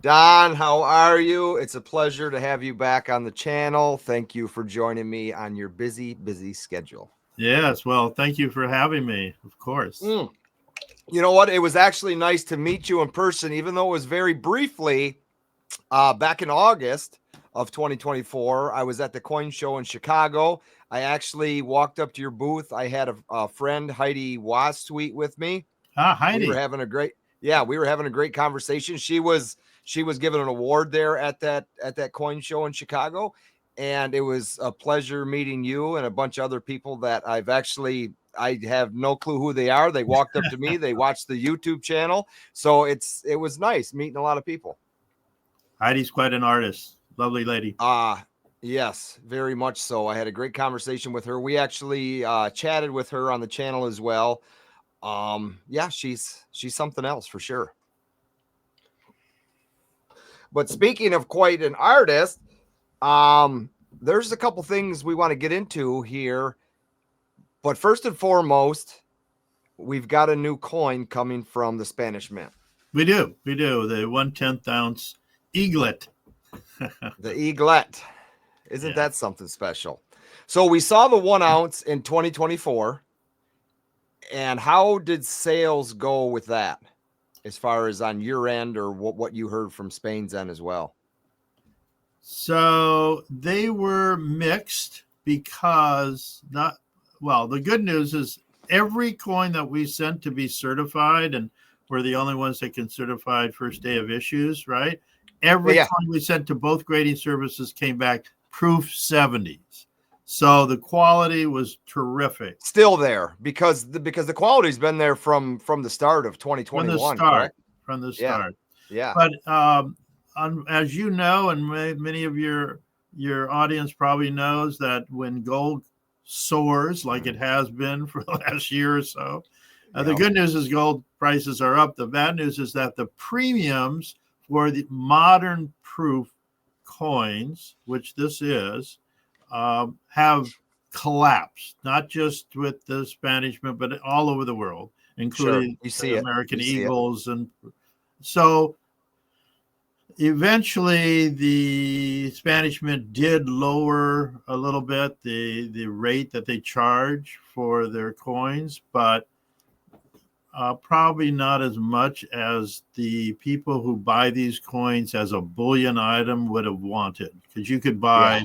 Don, how are you? It's a pleasure to have you back on the channel. Thank you for joining me on your busy schedule. Yes, well, thank you for having me, of course. Mm. You know what? It was actually nice to meet you in person, even though it was very briefly. Back in August of 2024, I was at the coin show in Chicago. I actually walked up to your booth. I had a friend, Heidi Wasweet, with me. Ah, We were Heidi. having a great, yeah, we were having a great conversation. She was given an award there at that coin show in Chicago, and it was a pleasure meeting you and a bunch of other people that I have no clue who they are. They walked up to me, they watched the YouTube channel, so it was nice meeting a lot of people. Heidi's quite an artist. Lovely lady. Yes, very much so. I had a great conversation with her. We actually chatted with her on the channel as well. Yeah, she's something else for sure. But speaking of quite an artist, there's a couple things we want to get into here. But first and foremost, we've got a new coin coming from the Spanish Mint. We do. We do. The 1/10 ounce eaglet. The Eaglet. Isn't Yeah. that something special? So we saw the 1 ounce in 2024. And how did sales go with that as far as on your end or what you heard from Spain's end as well? So they were mixed because the good news is every coin that we sent to be certified, and we're the only ones that can certify first day of issues, right? Every Yeah, coin we sent to both grading services came back proof 70s. So the quality was terrific still there because the quality's been there from the start of from the 2021, start. correct? From the Yeah, start. yeah, But as you know, and many of your audience probably knows that when gold soars like it has been for the last year or so, the yeah. good news is gold prices are up. The bad news is that the premiums for the modern proof coins, which this is, have collapsed, not just with the Spanish Mint, but all over the world, Sure, including you see the it. American You see it. Eagles. And so eventually the Spanish Mint did lower a little bit the rate that they charge for their coins, but probably not as much as the people who buy these coins as a bullion item would have wanted, because you could Yeah. buy,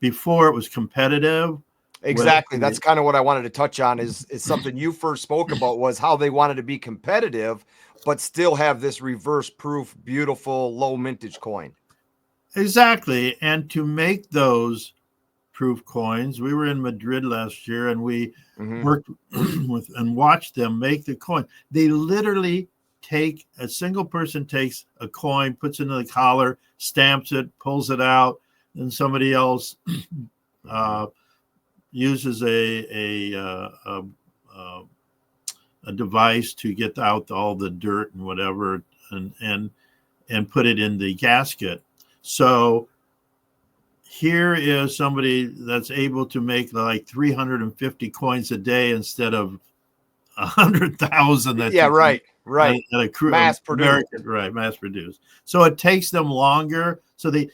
before it was competitive with Exactly. That's the, kind of what I wanted to touch on is something you first spoke about was how they wanted to be competitive, but still have this reverse proof, beautiful, low mintage coin. exactly. And to make those proof coins, we were in Madrid last year and we Hmm. worked with and watched them make the coin. They literally take, a single person takes a coin, puts it in the collar, stamps it, pulls it out, and somebody else uh, uses a device to get out all the dirt and whatever, and put it in the gasket. So here is somebody that's able to make like 350 coins a day instead of 100,000 that Yeah, you can right, right. at a Mass produced. American, right, mass produced. So it takes them longer. So they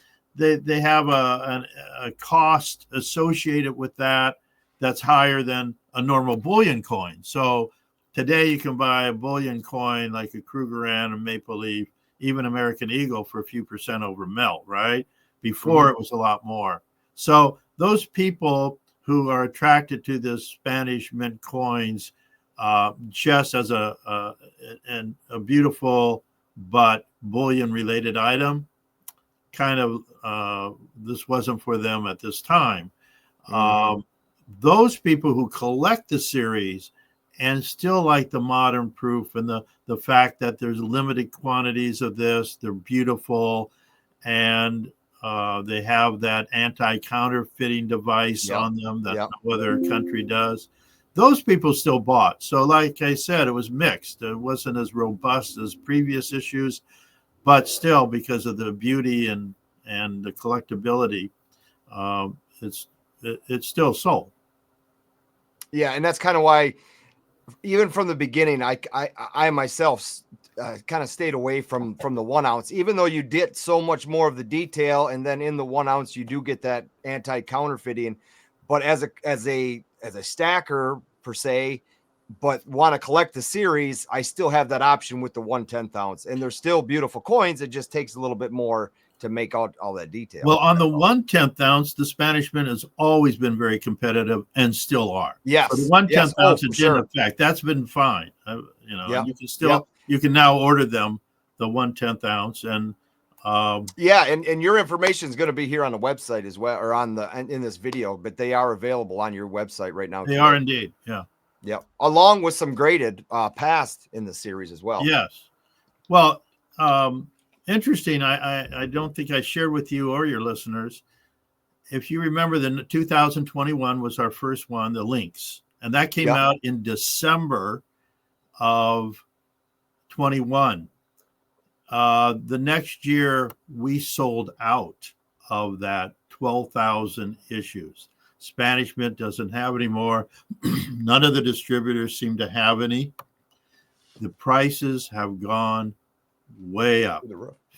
have a cost associated with that that's higher than a normal bullion coin. So today you can buy a bullion coin like a Krugerrand, a Maple Leaf, even American Eagle for a few percent over melt, right? Before Hmm. it was a lot more. So those people who are attracted to the Spanish mint coins, just as a beautiful but bullion related item, kind of this wasn't for them at this time. Hmm. Um, those people who collect the series and still like the modern proof, and the fact that there's limited quantities of this, they're beautiful, and they have that anti-counterfeiting device Yep. on them that Yep. no other country does. Those people still bought. So, like I said, it was mixed. It wasn't as robust as previous issues, but still, because of the beauty and the collectability, um, it's it's still sold. Yeah, and that's kind of why even from the beginning, I myself kind of stayed away from the 1 ounce, even though you did so much more of the detail, and then in the 1 ounce you do get that anti-counterfeiting. But as a stacker per se, but want to collect the series, I still have that option with the 1/10 ounce, and they're still beautiful coins. It just takes a little bit more to make out all that detail. Well, on the 1/10 ounce, the Spanish Mint has always been very competitive and still are. Yes. For the 1/10 ounce, it didn't affect. That's been fine. You can still, you can now order them, the 1/10 ounce. And and your information is going to be here on the website as well, or in this video, but they are available on your website right now. They are indeed. Yeah. Yep. Along with some graded past in the series as well. Yes. Well, interesting. I don't think I shared with you or your listeners. If you remember, the 2021 was our first one, the Lynx, and that came out in December of 21. The next year, we sold out of that 12,000 issues. Spanish Mint doesn't have any more. None of the distributors seem to have any. The prices have gone way up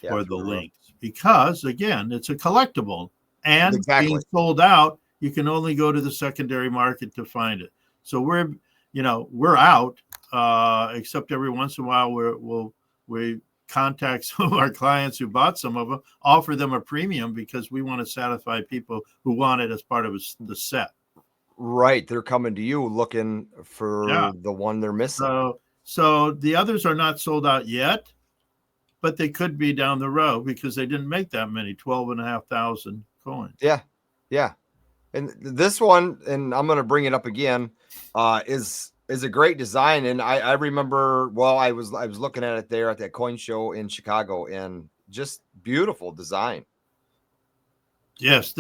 for the Lynx because, again, it's a collectible, and being sold out, you can only go to the secondary market to find it. So we're out, except every once in a while we contact some of our clients who bought some of them, offer them a premium because we want to satisfy people who want it as part of the set. Right. They're coming to you looking for the one they're missing. So the others are not sold out yet, but they could be down the road because they didn't make that many, 12,500 coins. Yeah. Yeah. And this one, and I'm going to bring it up again, is a great design. And I remember, I was looking at it there at that coin show in Chicago, and just beautiful design. Yes.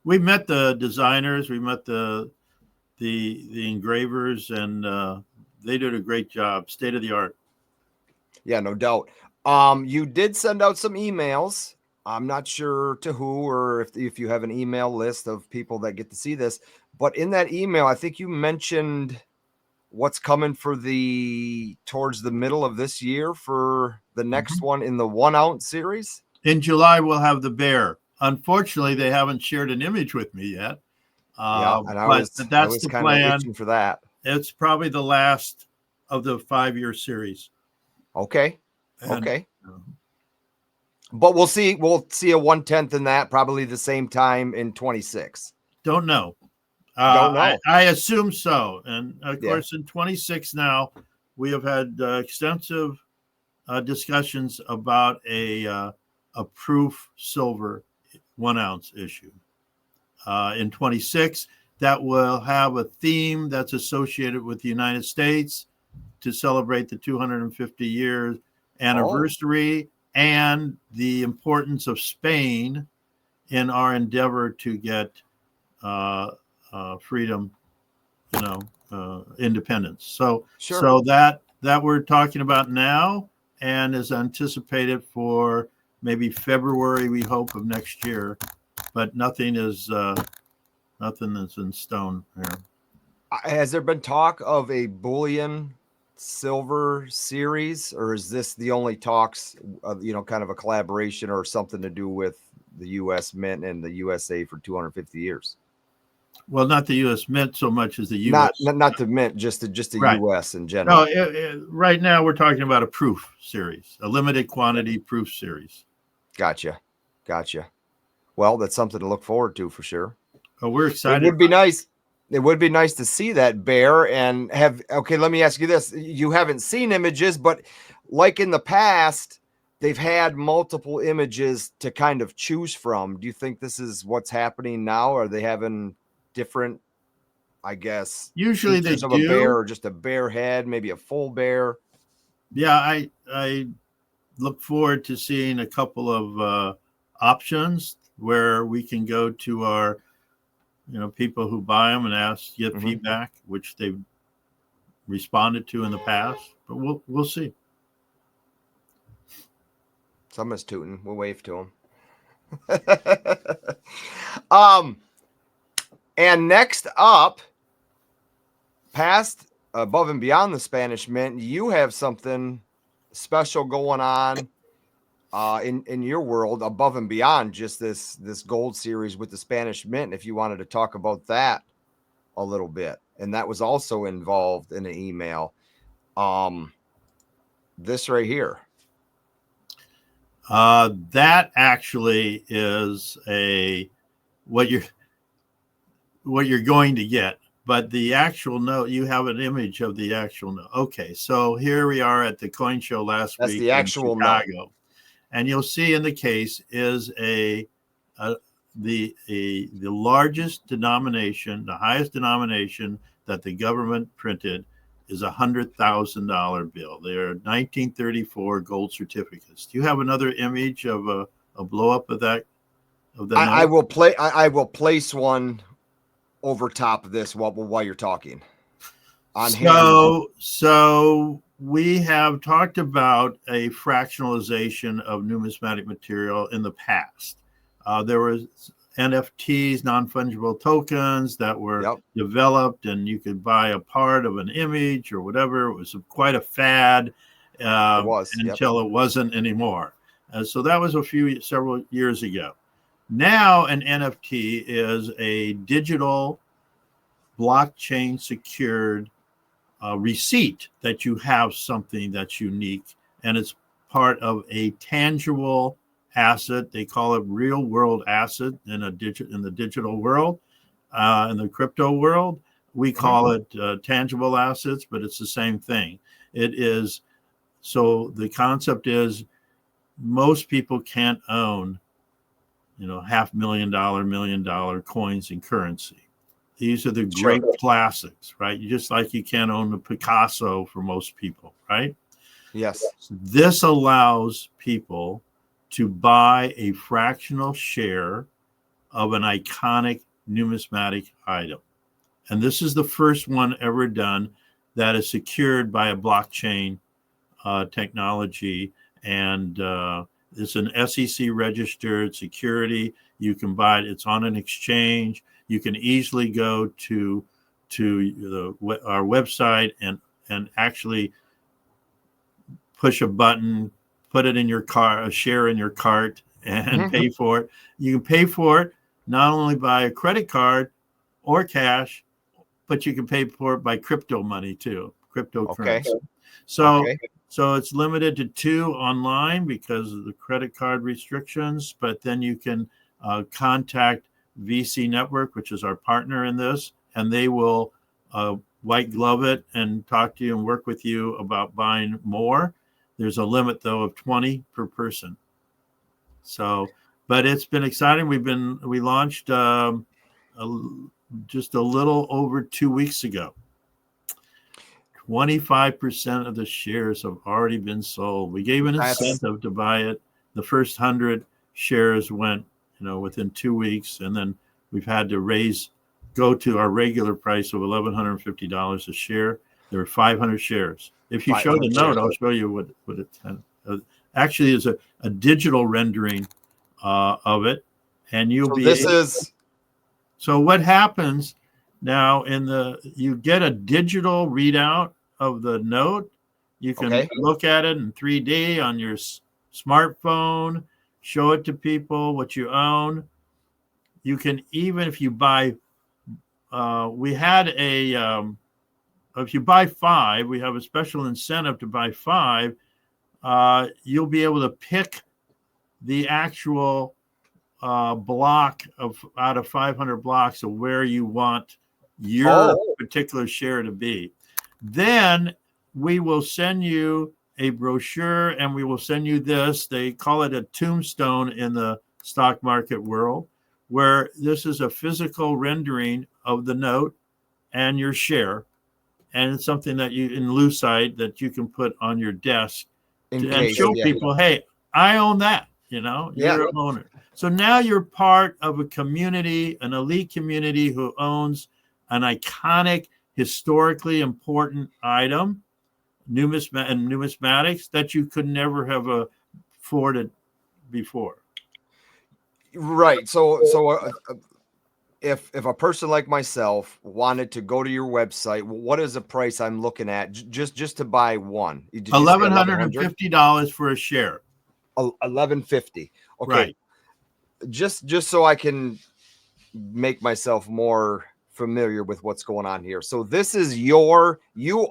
We met the designers, we met the engravers, and they did a great job. State of the art. Yeah, no doubt. You did send out some emails. I'm not sure to who, or if you have an email list of people that get to see this, but in that email, I think you mentioned what's coming for towards the middle of this year for the next one in the 1 ounce series. In July, we'll have the bear. Unfortunately, they haven't shared an image with me yet. And that's the plan for that. It's probably the last of the 5-year series. Okay. But we'll see a 1/10 in that, probably the same time in 26. Don't know. Don't know. I assume so. And of course, in 26 now, we have had extensive discussions about a proof silver 1 ounce issue. In 26, that will have a theme that's associated with the United States to celebrate the 250 year anniversary and the importance of Spain in our endeavor to get freedom, independence. So that we're talking about now and is anticipated for maybe February, we hope, of next year, but nothing is in stone here. Has there been talk of a bullion silver series, or is this the only talks of, kind of a collaboration or something to do with the U.S. Mint and the USA for 250 years? Well, not the U.S. Mint so much as the U.S. Not the Mint, just the U.S. in general. No, right now we're talking about a proof series, a limited quantity proof series. Gotcha. Well, that's something to look forward to for sure. Oh, we're excited. It would be nice. It would be nice to see that bear and have. Okay, let me ask you this: you haven't seen images, but like in the past, they've had multiple images to kind of choose from. Do you think this is what's happening now? Are they having different, I guess, usually they of do a bear, or just a bear head, maybe a full bear? Yeah, I look forward to seeing a couple of options where we can go to our people who buy them and get feedback, which they've responded to in the past, but we'll see. Someone's tooting. We'll wave to him. And next up, past, above and beyond the Spanish Mint, you have something special going on in your world above and beyond just this gold series with the Spanish Mint, if you wanted to talk about that a little bit. And that was also involved in an email. This right here. That actually is what you're going to get. But the actual note, you have an image of the actual note. Okay, so here we are at the coin show last week the actual in Chicago. And you'll see in the case is the largest denomination, the highest denomination that the government printed is $100,000 bill. They're 1934 gold certificates. Do you have another image of a blow up of that? I will place one over top of this while you're talking. So we have talked about a fractionalization of numismatic material in the past. There was NFTs, non-fungible tokens, that were developed, and you could buy a part of an image or whatever. It was quite a fad until it wasn't anymore. So that was several years ago. Now an NFT is a digital blockchain secured receipt that you have something that's unique, and it's part of a tangible asset. They call it real world asset in the digital world. In the crypto world, we call it tangible assets, but it's the same thing. It is. So the concept is most people can't own, $500,000, $1 million coins and currency. These are the great classics, right? Just like you can't own a Picasso for most people, right? Yes. This allows people to buy a fractional share of an iconic numismatic item. And this is the first one ever done that is secured by a blockchain technology. And it's an SEC registered security. You can buy it. It's on an exchange. You can easily go to our website and actually push a button, put it in your car, a share in your cart, and pay for it. You can pay for it not only by a credit card or cash, but you can pay for it by crypto money too, cryptocurrency. So it's limited to 2 online because of the credit card restrictions, but then you can contact VC Network, which is our partner in this, and they will white glove it and talk to you and work with you about buying more. There's a limit though of 20 per person. So, but it's been exciting. We launched just a little over 2 weeks ago. 25% of the shares have already been sold. We gave an incentive to buy it. The first 100 shares went, within 2 weeks, and then we've had to go to our regular price of $1,150 a share. There are 500 shares. If you show the note, I'll show you what it actually is a digital rendering of it, and So what happens now you get a digital readout of the note. You can look at it in 3D on your smartphone, show it to people what you own. You can even, if you buy, if you buy 5, we have a special incentive to buy 5. You'll be able to pick the actual block out of 500 blocks of where you want your particular share to be. Then we will send you a brochure, and we will send you this. They call it a tombstone in the stock market world, where this is a physical rendering of the note and your share. And it's something that you, in Lucite, that you can put on your desk and show people, hey, I own that, you're an owner. So now you're part of a community, an elite community who owns an iconic, historically important item, numismatics, that you could never have afforded before. Right. So if a person like myself wanted to go to your website, what is the price I'm looking at just to buy one? Did you say $1,150 for a share. 1150? Okay, Right. just so I can make myself more familiar with what's going on here. So this is you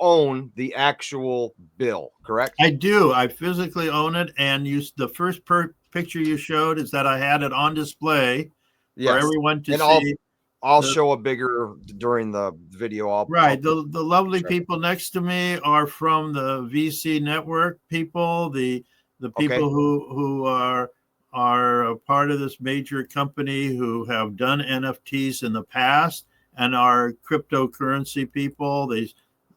own the actual bill, correct? I do. I physically own it, and the first picture you showed is that I had it on display for Yes. everyone to And see. I'll show a bigger during the video. Right. The lovely people next to me are from the VC network people, the Okay. people who are a part of this major company who have done NFTs in the past and are cryptocurrency people.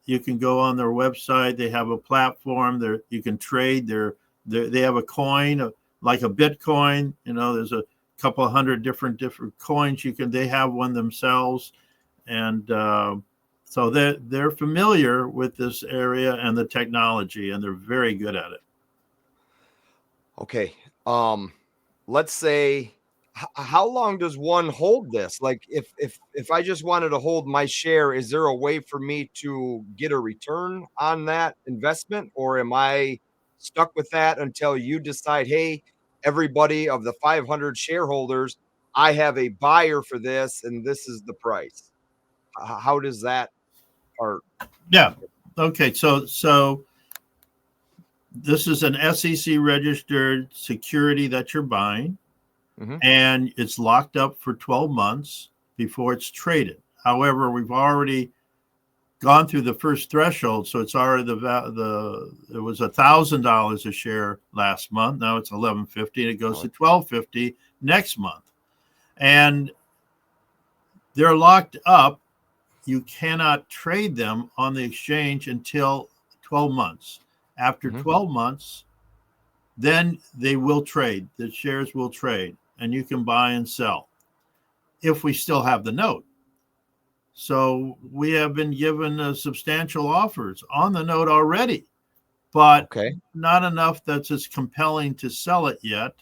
You can go on their website. They have a platform there. You can trade they have a coin like a Bitcoin. There's a couple of hundred different coins they have one themselves. And so they're familiar with this area and the technology, and they're very good at it. Okay. Let's say, how long does one hold this? Like, if I just wanted to hold my share, is there a way for me to get a return on that investment, or am I stuck with that until you decide, hey, everybody of the 500 shareholders, I have a buyer for this, and this is the price? How does that part? Yeah. Okay. So this is an SEC registered security that you're buying, and it's locked up for 12 months before it's traded. However, we've already gone through the first threshold, so it's already it was $1,000 a share last month. Now it's $1,150, and it goes to $1,250 next month. And they're locked up. You cannot trade them on the exchange until 12 months. After 12 months, then they will trade. The shares will trade, and you can buy and sell if we still have the note. So we have been given substantial offers on the note already, but not enough that's as compelling to sell it yet.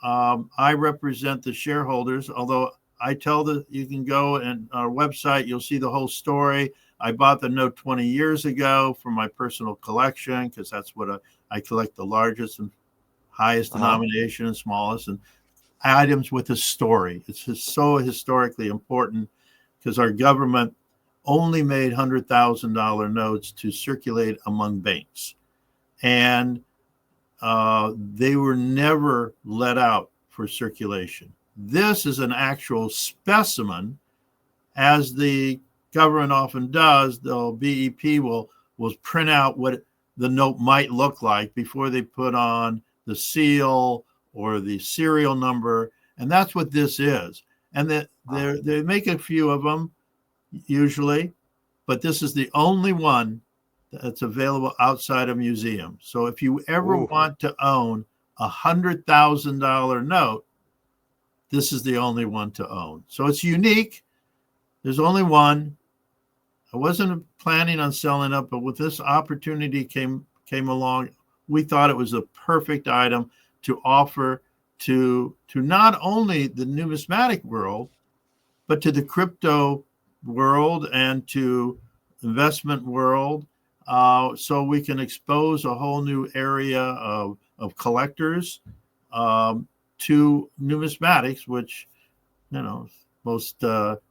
I represent the shareholders, although I tell you can go and our website, you'll see the whole story. I bought the note 20 years ago for my personal collection because that's what I collect, the largest and highest denomination and smallest, and items with a story. It's just so historically important because our government only made $100,000 notes to circulate among banks. And they were never let out for circulation. This is an actual specimen, as the government often does. The BEP will print out what the note might look like before they put on the seal or the serial number, and that's what this is. And they make a few of them usually, but this is the only one that's available outside of museums. So if you ever want to own $100,000 note, this is the only one to own. So it's unique. There's only one. I wasn't planning on selling it, but with this opportunity came along, we thought it was a perfect item to offer to not only the numismatic world, but to the crypto world and to investment world. So we can expose a whole new area of collectors to numismatics, which, most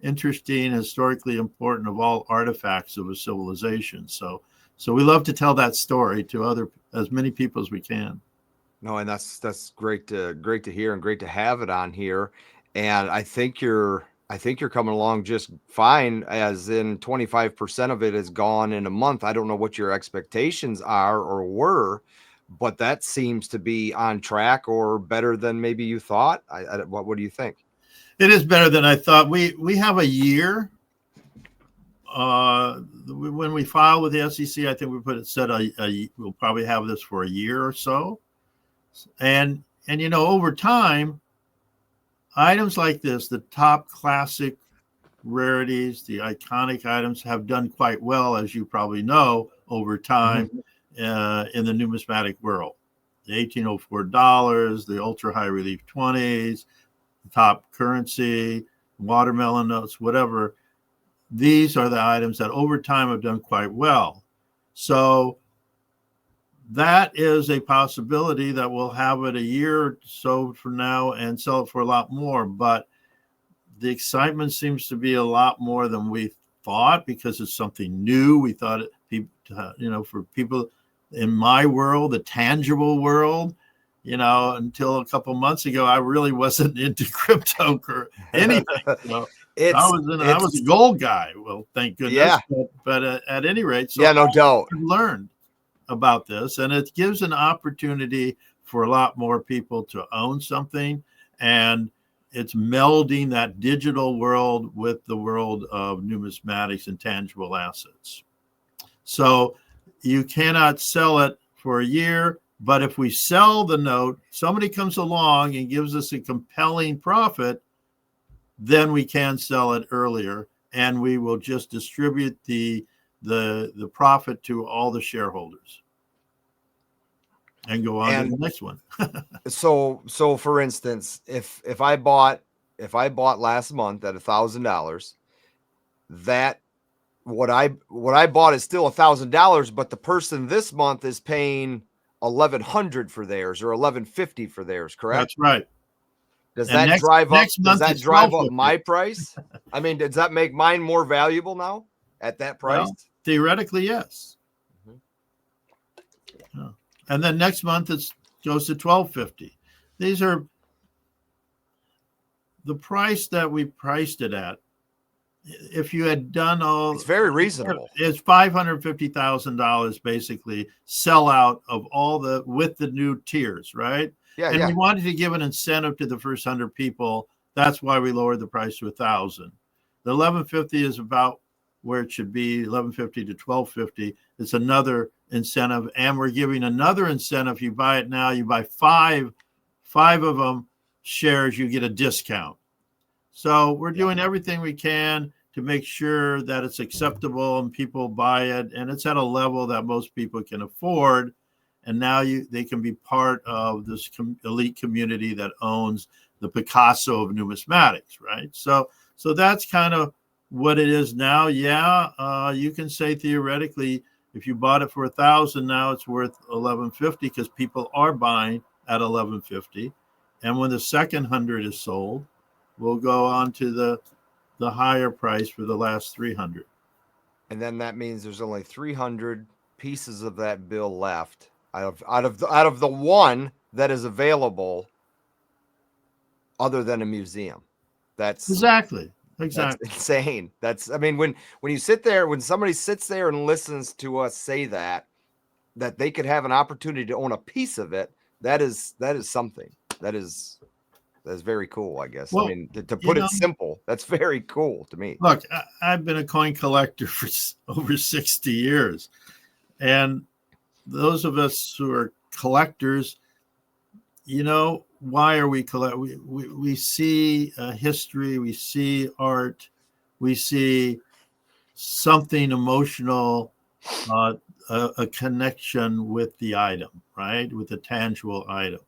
interesting, historically important of all artifacts of a civilization. So we love to tell that story to as many people as we can. No, and that's great to hear and great to have it on here. And I think you're coming along just fine, as in 25% of it is gone in a month. I don't know what your expectations are or were, but that seems to be on track or better than maybe you thought. What do you think? It is better than I thought. We have a year. When we file with the SEC, I think we'll probably have this for a year or so. And over time, items like this, the top classic rarities, the iconic items, have done quite well, as you probably know, over time in the numismatic world. The $1804, the ultra high relief 20s, the top currency, watermelon notes, whatever. These are the items that over time have done quite well. So that is a possibility that we'll have it a year or so from now and sell it for a lot more. But the excitement seems to be a lot more than we thought, because it's something new. We thought for people in my world, the tangible world, until a couple months ago, I really wasn't into crypto or anything. So I was a gold guy. Well, thank goodness. Yeah. But at any rate, so yeah, no doubt, I've learned about this, and it gives an opportunity for a lot more people to own something, and it's melding that digital world with the world of numismatics and tangible assets. So you cannot sell it for a year, but if we sell the note, somebody comes along and gives us a compelling profit, then we can sell it earlier, and we will just distribute the profit to all the shareholders and go on to the next one. So for instance, if I bought last month at $1,000, that what I bought is still $1,000, but the person this month is paying $1,100 for theirs or $1,150 for theirs, correct? That's right. Does that drive up my price? I mean, does that make mine more valuable now at that price? Well, theoretically, yes. Mm-hmm. Yeah. And then next month it goes to $1,250. These are the price that we priced it at. If you had done it's very reasonable. It's $550,000 basically sell out of all with the new tiers, right? Yeah, and we wanted to give an incentive to the first 100 people. That's why we lowered the price to $1,000. The $1,150 is about where it should be, $1,150 to $1,250. It's another incentive, and we're giving another incentive. You buy it now, you buy five of them shares, you get a discount. So we're doing everything we can to make sure that it's acceptable and people buy it, and it's at a level that most people can afford. And now they can be part of this elite community that owns the Picasso of numismatics, right? So that's kind of what it is now. Yeah, you can say theoretically, if you bought it for $1,000, now it's worth $1,150 because people are buying at $1,150. And when the second 100 is sold, we'll go on to the higher price for the last 300. And then that means there's only 300 pieces of that bill left out of the one that is available other than a museum. That's exactly that's insane. I mean, when you sit there, when somebody sits there and listens to us say that they could have an opportunity to own a piece of it, that is something. That is very cool, I guess. Well, I mean, to put it simple, that's very cool to me. Look, I've been a coin collector for over 60 years. And those of us who are collectors, why are we we see history, we see art, we see something emotional, a connection with the item, right? With the tangible item.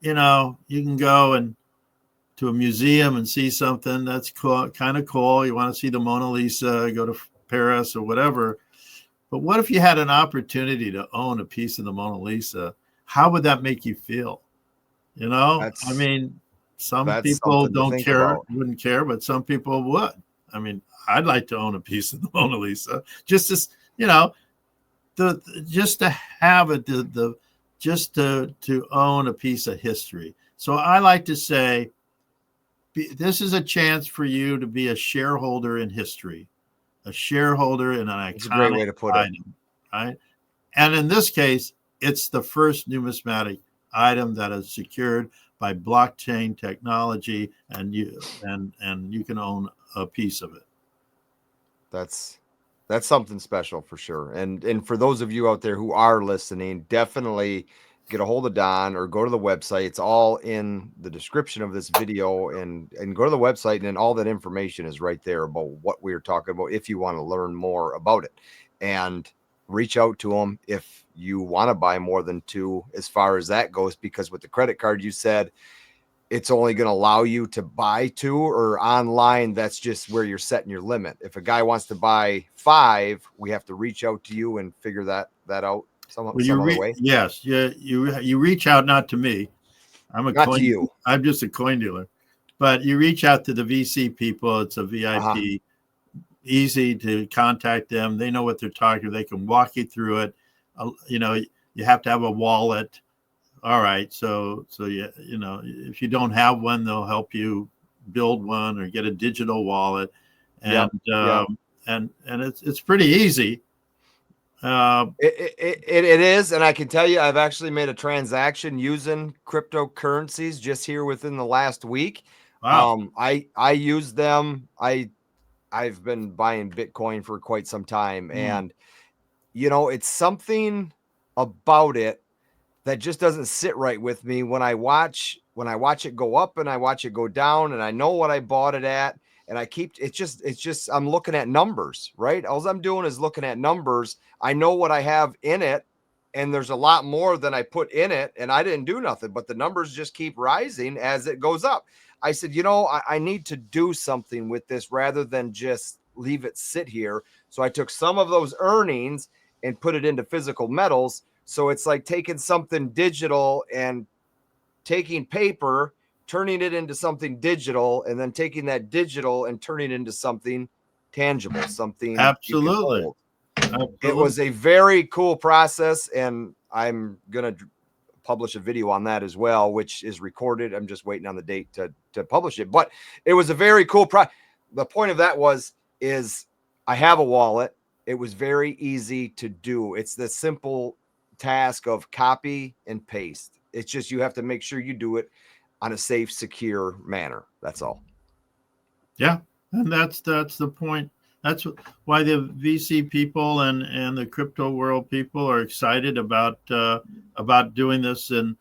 You can go to a museum and see something that's cool, kind of cool. You want to see the Mona Lisa, go to Paris or whatever. But what if you had an opportunity to own a piece of the Mona Lisa? How would that make you feel? I mean, some people don't care, wouldn't care, but some people would. I mean, I'd like to own a piece of the Mona Lisa, just as just to have it, just to own a piece of history. So I like to say, this is a chance for you to be a shareholder in history, a shareholder in an iconic It's a great way to put item, right? And in this case, it's the first numismatic item that is secured by blockchain technology, and you can own a piece of it. That's something special for sure. And for those of you out there who are listening, definitely get a hold of Don or go to the website. It's all in the description of this video, and go to the website, and then all that information is right there about what we're talking about if you want to learn more about it. And reach out to them if you want to buy more than two as far as that goes, because with the credit card, you said it's only going to allow you to buy 2, or online, that's just where you're setting your limit. If a guy wants to buy 5, we have to reach out to you and figure that out some other way. Yes, you reach out, not to me. Not to you. I'm just a coin dealer, but you reach out to the VC people. It's a VIP, easy to contact them. They know what they're talking about. They can walk you through it. You have to have a wallet. All right. So if you don't have one, they'll help you build one or get a digital wallet. And and it's pretty easy. It is, and I can tell you, I've actually made a transaction using cryptocurrencies just here within the last week. Wow. I use them. I've been buying Bitcoin for quite some time, and it's something about it that just doesn't sit right with me when I watch it go up and I watch it go down, and I know what I bought it at. And it's just, I'm looking at numbers, right? All I'm doing is looking at numbers. I know what I have in it, and there's a lot more than I put in it, and I didn't do nothing, but the numbers just keep rising as it goes up. I said, I need to do something with this rather than just leave it sit here. So I took some of those earnings and put it into physical metals. So it's like taking something digital and taking paper, turning it into something digital, and then taking that digital and turning it into something tangible, something Absolutely. you can hold. It was a very cool process, and I'm going to publish a video on that as well, which is recorded. I'm just waiting on the date to publish it, but it was a very cool the point of that is I have a wallet. It was very easy to do. It's the simple task of copy and paste. It's just, you have to make sure you do it on a safe, secure manner. That's all. Yeah. And that's the point. That's why the VC people and the crypto world people are excited about doing this, and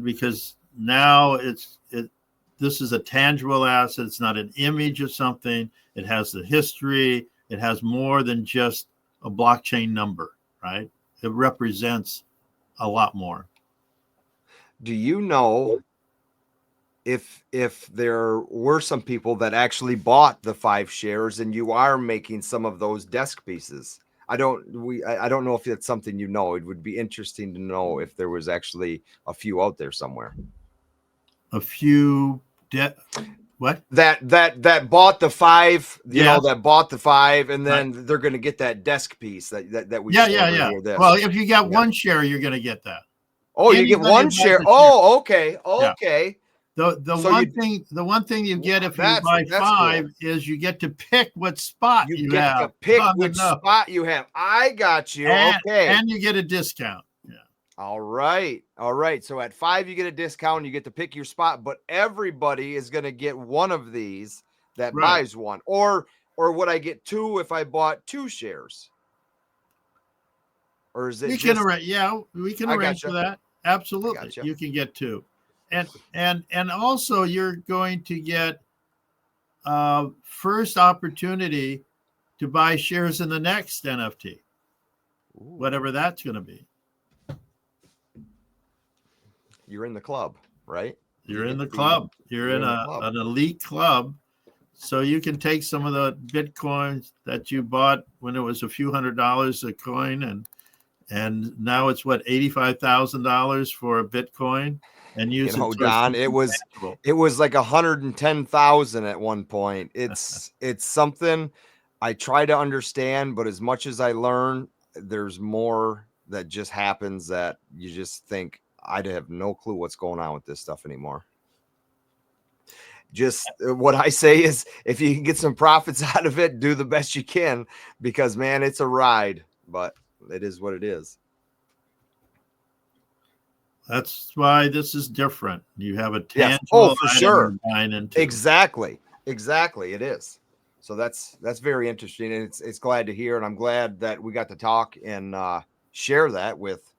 because now this is a tangible asset. It's not an image of something. It has the history. It has more than just a blockchain number, right? It represents a lot more. Do you know if there were some people that actually bought the 5 shares and you are making some of those desk pieces? I don't know if it's something It would be interesting to know if there was actually a few out there somewhere. A few what? That bought the 5, that bought the 5, and then they're going to get that desk piece that we yeah. Well, if you got one share, you're going to get that. Oh, you get one share. Oh, okay. Yeah. The one thing you get if you buy 5 is you get to pick what spot you get have. To pick which spot you have. I got you. Okay. And you get a discount. Yeah. All right. So at 5, you get a discount. You get to pick your spot, but everybody is going to get one of these that buys one. Or would I get 2 if I bought 2 shares? Or is it we can arrange for that. Absolutely. You can get 2. And also you're going to get first opportunity to buy shares in the next NFT. Whatever that's going to be. You're in the club, right? You're in the club. You're in an elite club. So you can take some of the Bitcoins that you bought when it was a few $100s a coin, and now it's what, $85,000 for a Bitcoin, and use it. Don, it was like 110,000 at one point. It's something I try to understand, but as much as I learn, there's more that just happens that you just think, I have no clue what's going on with this stuff anymore. Just what I say is, if you can get some profits out of it, do the best you can, because man, it's a ride, but it is what it is. That's why this is different. You have a tangible for sure. Exactly. It is. So that's very interesting, and it's glad to hear, and I'm glad that we got to talk and share that with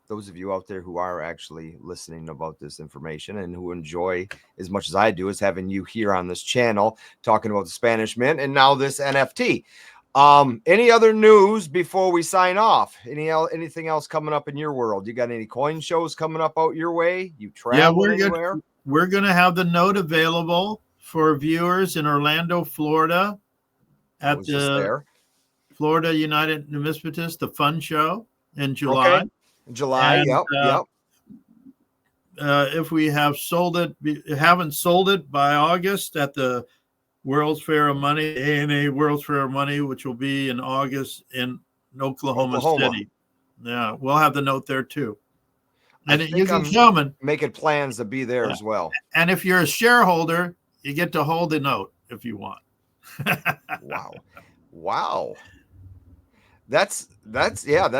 those of you out there who are actually listening about this information and who enjoy as much as I do is having you here on this channel talking about the Spanish Mint and now this NFT. Any other news before we sign off? Anything else coming up in your world? You got any coin shows coming up out your way? You travel anywhere? we're going to have the note available for viewers in Orlando, Florida, I at was just the there. Florida United Numismatists, the fun show in July. Okay. July. And Yep. if we haven't sold it by August at the World's Fair of Money, ANA World's Fair of Money, which will be in August in Oklahoma City. Yeah, we'll have the note there too. And you can come and making plans to be there as well. And if you're a shareholder, you get to hold the note if you want. Wow. That's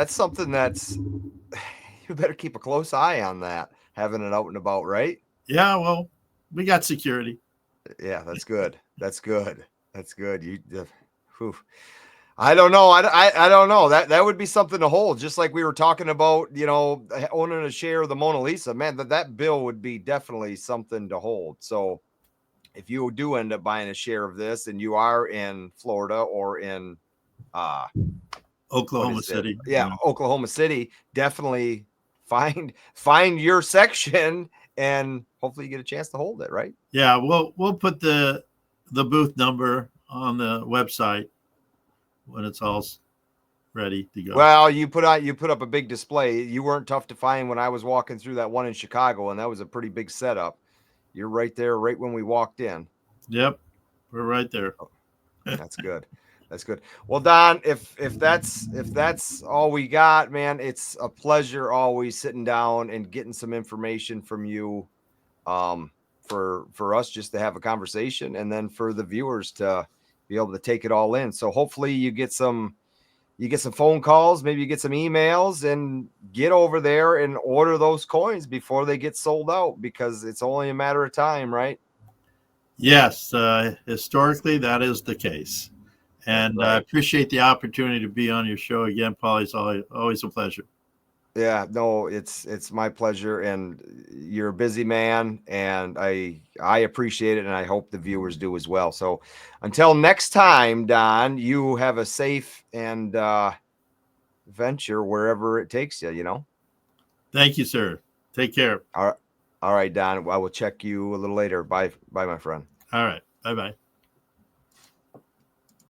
something that's you better keep a close eye on that, having it out and about, right? Yeah, well, we got security. Yeah, that's good. That's good. I don't know. I don't know. That would be something to hold. Just like we were talking about, owning a share of the Mona Lisa, man, that bill would be definitely something to hold. So if you do end up buying a share of this and you are in Florida or in Oklahoma City. Yeah, Oklahoma City, definitely find your section and hopefully you get a chance to hold it, right? Yeah, we'll put the booth number on the website when it's all ready to go. Well, you put up a big display. You weren't tough to find when I was walking through that one in Chicago, and that was a pretty big setup. You're right there, right when we walked in. Yep, we're right there. Oh, that's good. That's good. Well, Don, if that's all we got, man, it's a pleasure always sitting down and getting some information from you, for us just to have a conversation, and then for the viewers to be able to take it all in. So hopefully you get some phone calls, maybe you get some emails, and get over there and order those coins before they get sold out, because it's only a matter of time, right? Yes, historically that is the case. And I appreciate the opportunity to be on your show again, Pauly. It's always a pleasure. Yeah, no, it's my pleasure, and you're a busy man, and I appreciate it, and I hope the viewers do as well. So until next time, Don, you have a safe and venture wherever it takes you, Thank you, sir. Take care. All right, Don. I will check you a little later. Bye, my friend. All right. Bye-bye.